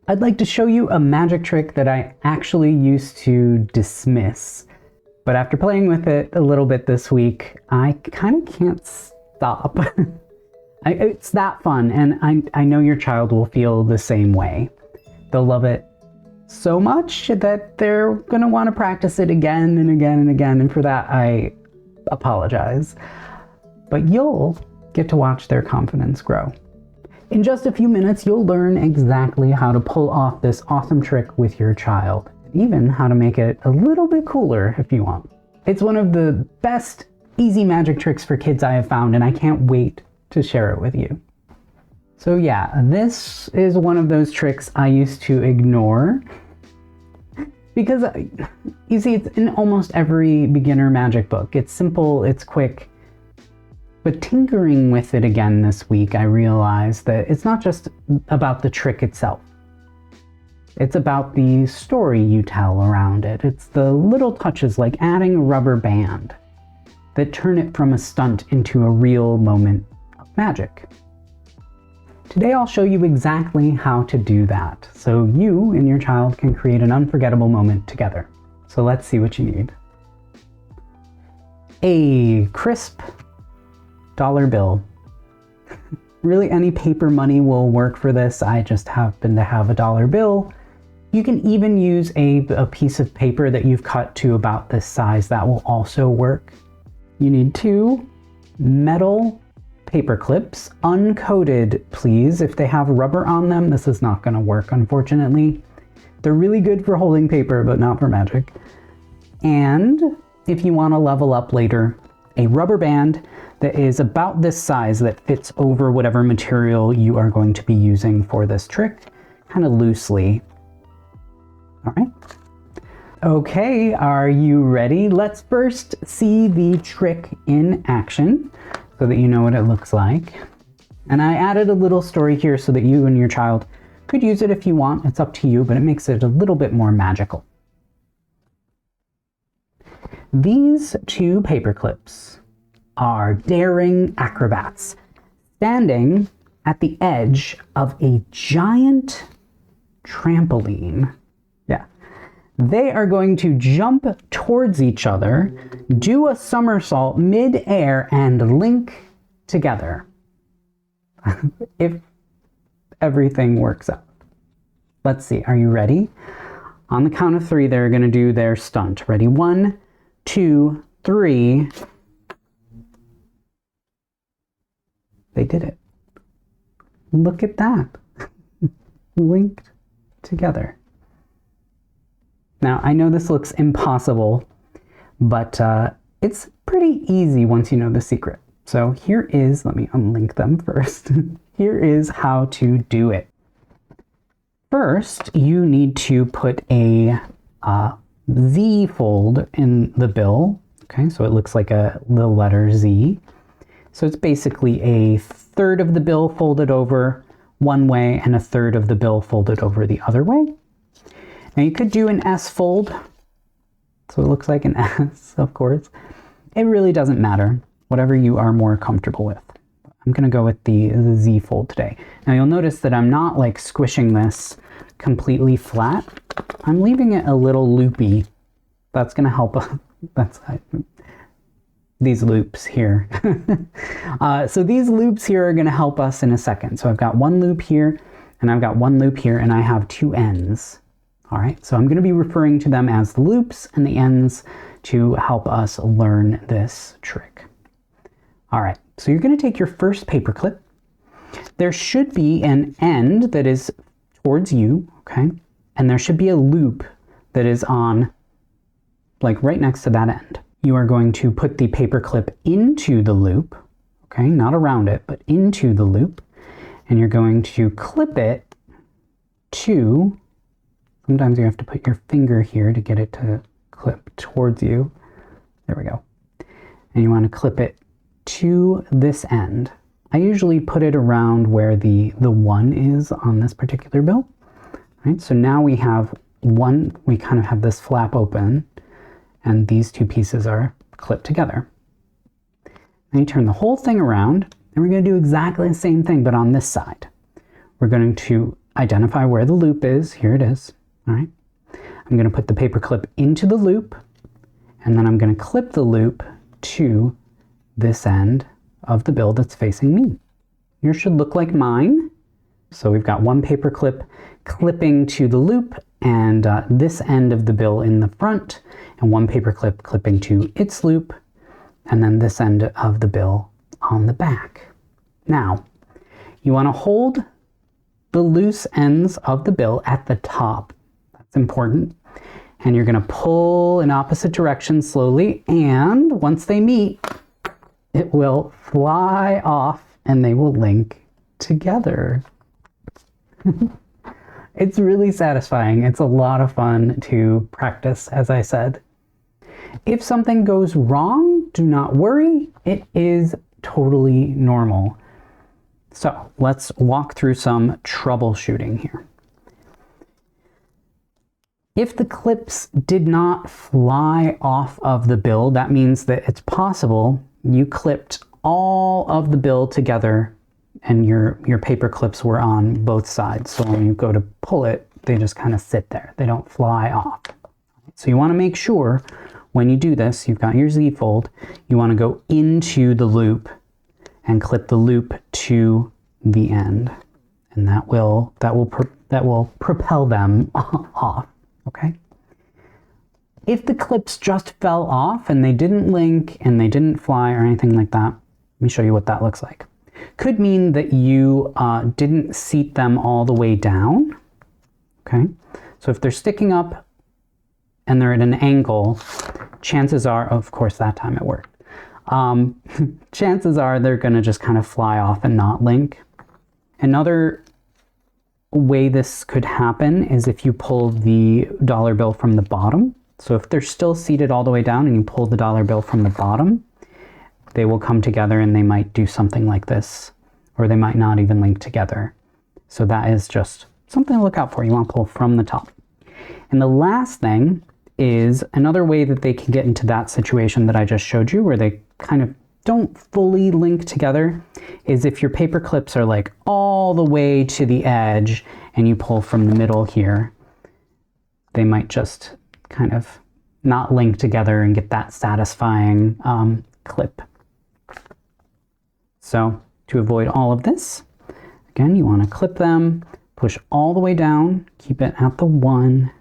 I'd like to show you a magic trick that I actually used to dismiss. But after playing with it a little bit this week, I kind of can't stop. It's that fun, and I know your child will feel the same way. They'll love it so much that they're gonna want to practice it again and again and again, and for that I apologize. But you'll get to watch their confidence grow. In just a few minutes, you'll learn exactly how to pull off this awesome trick with your child, even how to make it a little bit cooler if you want. It's one of the best easy magic tricks for kids I have found, and I can't wait to share it with you. So yeah, this is one of those tricks I used to ignore because you see, it's in almost every beginner magic book. It's simple, it's quick. But tinkering with it again this week, I realized that it's not just about the trick itself. It's about the story you tell around it. It's the little touches like adding a rubber band that turn it from a stunt into a real moment of magic. Today I'll show you exactly how to do that, so you and your child can create an unforgettable moment together. So let's see what you need. A crisp dollar bill. Really, any paper money will work for this. I just happen to have a dollar bill. You can even use a piece of paper that you've cut to about this size. That will also work. You need 2 metal paper clips, uncoated, please. If they have rubber on them, this is not going to work, unfortunately. They're really good for holding paper, but not for magic. And if you want to level up later, a rubber band that is about this size that fits over whatever material you are going to be using for this trick, kind of loosely. All right. Okay, are you ready? Let's first see the trick in action so that you know what it looks like. And I added a little story here so that you and your child could use it if you want. It's up to you, but it makes it a little bit more magical. These 2 paper clips are daring acrobats standing at the edge of a giant trampoline. Yeah. They are going to jump towards each other, do a somersault mid-air, and link together. If everything works out. Let's see, are you ready? On the count of 3, they're going to do their stunt. Ready? 1, 2, 3. They did it. Look at that. Linked together. Now, I know this looks impossible, but it's pretty easy once you know the secret. So here is, let me unlink them first. Here is how to do it. First, you need to put a Z fold in the bill. Okay, so it looks like a little letter Z. So it's basically a third of the bill folded over one way and a third of the bill folded over the other way. Now you could do an S fold. So it looks like an S, of course. It really doesn't matter, whatever you are more comfortable with. I'm going to go with the Z fold today. Now you'll notice that I'm not like squishing this completely flat. I'm leaving it a little loopy. That's going to help. That's these loops here. So these loops here are going to help us in a second. So I've got one loop here and I've got one loop here and I have 2 ends. All right, so I'm going to be referring to them as the loops and the ends to help us learn this trick. All right, so you're going to take your first paper clip. There should be an end that is towards you, okay? And there should be a loop that is on, like right next to that end. You are going to put the paper clip into the loop, okay? Not around it, but into the loop. And you're going to clip it to, sometimes you have to put your finger here to get it to clip towards you. There we go. And you want to clip it to this end. I usually put it around where the 1 is on this particular bill. Right, so now we have one, we kind of have this flap open and these 2 pieces are clipped together. Then you turn the whole thing around and we're going to do exactly the same thing but on this side. We're going to identify where the loop is. Here it is. All right. I'm going to put the paper clip into the loop, and then I'm going to clip the loop to this end of the bill that's facing me. Yours should look like mine. So we've got one paper clip clipping to the loop and this end of the bill in the front, and one paper clip clipping to its loop, and then this end of the bill on the back. Now, you want to hold the loose ends of the bill at the top. That's important. And you're going to pull in opposite directions slowly, and once they meet, it will fly off and they will link together. It's really satisfying. It's a lot of fun to practice, as I said. If something goes wrong, do not worry. It is totally normal. So let's walk through some troubleshooting here. If the clips did not fly off of the bill, that means that it's possible you clipped all of the bill together and your paper clips were on both sides. So when you go to pull it, they just kind of sit there. They don't fly off. So you want to make sure when you do this, you've got your Z-fold, you want to go into the loop and clip the loop to the end. And that will propel them off, okay? If the clips just fell off and they didn't link and they didn't fly or anything like that, let me show you what that looks like. Could mean that you didn't seat them all the way down, okay? So if they're sticking up and they're at an angle, chances are, of course that time it worked, chances are they're gonna just kind of fly off and not link. Another way this could happen is if you pull the dollar bill from the bottom. So if they're still seated all the way down and you pull the dollar bill from the bottom, they will come together and they might do something like this, or they might not even link together. So that is just something to look out for. You want to pull from the top. And the last thing is another way that they can get into that situation that I just showed you, where they kind of don't fully link together, is if your paper clips are like all the way to the edge and you pull from the middle here, they might just kind of not link together and get that satisfying clip. So to avoid all of this, again, you want to clip them, push all the way down, keep it at the 1,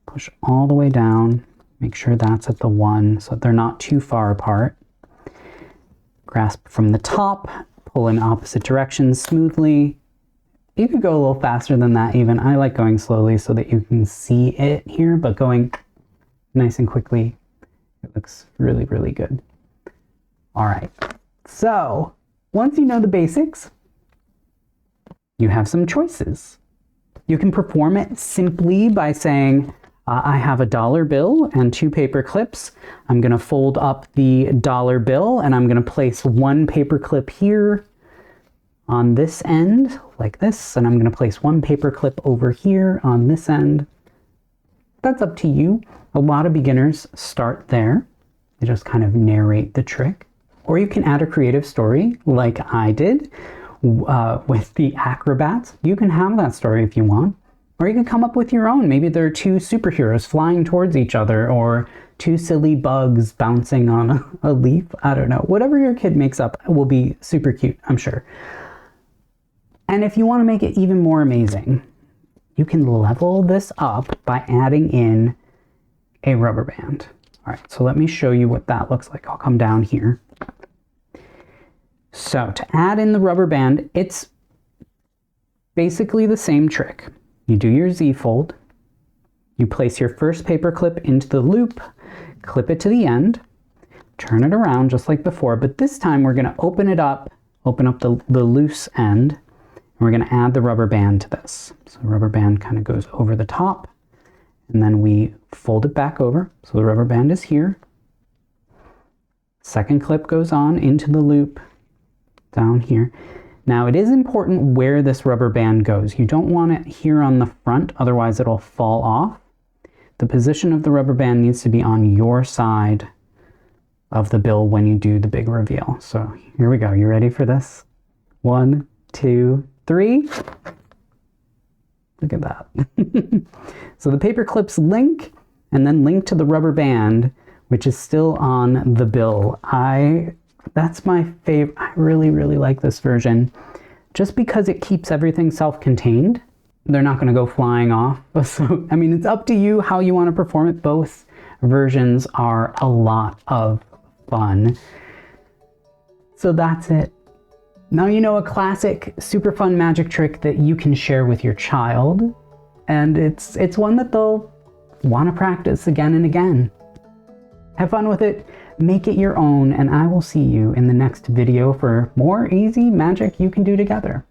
push all the way down, make sure that's at the 1 so that they're not too far apart. Grasp from the top, pull in opposite directions smoothly. You could go a little faster than that even. I like going slowly so that you can see it here, but going nice and quickly, it looks really, really good. All right, so once you know the basics, you have some choices. You can perform it simply by saying, I have a dollar bill and 2 paper clips. I'm gonna fold up the dollar bill and I'm gonna place one paper clip here on this end, like this, and I'm gonna place one paper clip over here on this end. That's up to you. A lot of beginners start there. They just kind of narrate the trick. Or you can add a creative story like I did with the acrobats. You can have that story if you want. Or you can come up with your own. Maybe there are 2 superheroes flying towards each other, or 2 silly bugs bouncing on a leaf. I don't know. Whatever your kid makes up will be super cute, I'm sure. And if you want to make it even more amazing, you can level this up by adding in a rubber band. All right, so let me show you what that looks like. I'll come down here. So to add in the rubber band, it's basically the same trick. You do your Z-fold, you place your first paper clip into the loop, clip it to the end, turn it around just like before, but this time we're gonna open up the loose end, and we're gonna add the rubber band to this. So the rubber band kind of goes over the top, and then we fold it back over. So the rubber band is here. Second clip goes on into the loop down here. Now it is important where this rubber band goes. You don't want it here on the front, otherwise it'll fall off. The position of the rubber band needs to be on your side of the bill when you do the big reveal. So here we go. You ready for this? 1, 2, 3. Look at that. So the paper clips link, and then link to the rubber band, which is still on the bill. That's my favorite. I really, really like this version just because it keeps everything self-contained. They're not going to go flying off. So, I mean, it's up to you how you want to perform it. Both versions are a lot of fun. So that's it. Now you know a classic, super fun magic trick that you can share with your child. And it's one that they'll want to practice again and again. Have fun with it, make it your own, and I will see you in the next video for more easy magic you can do together.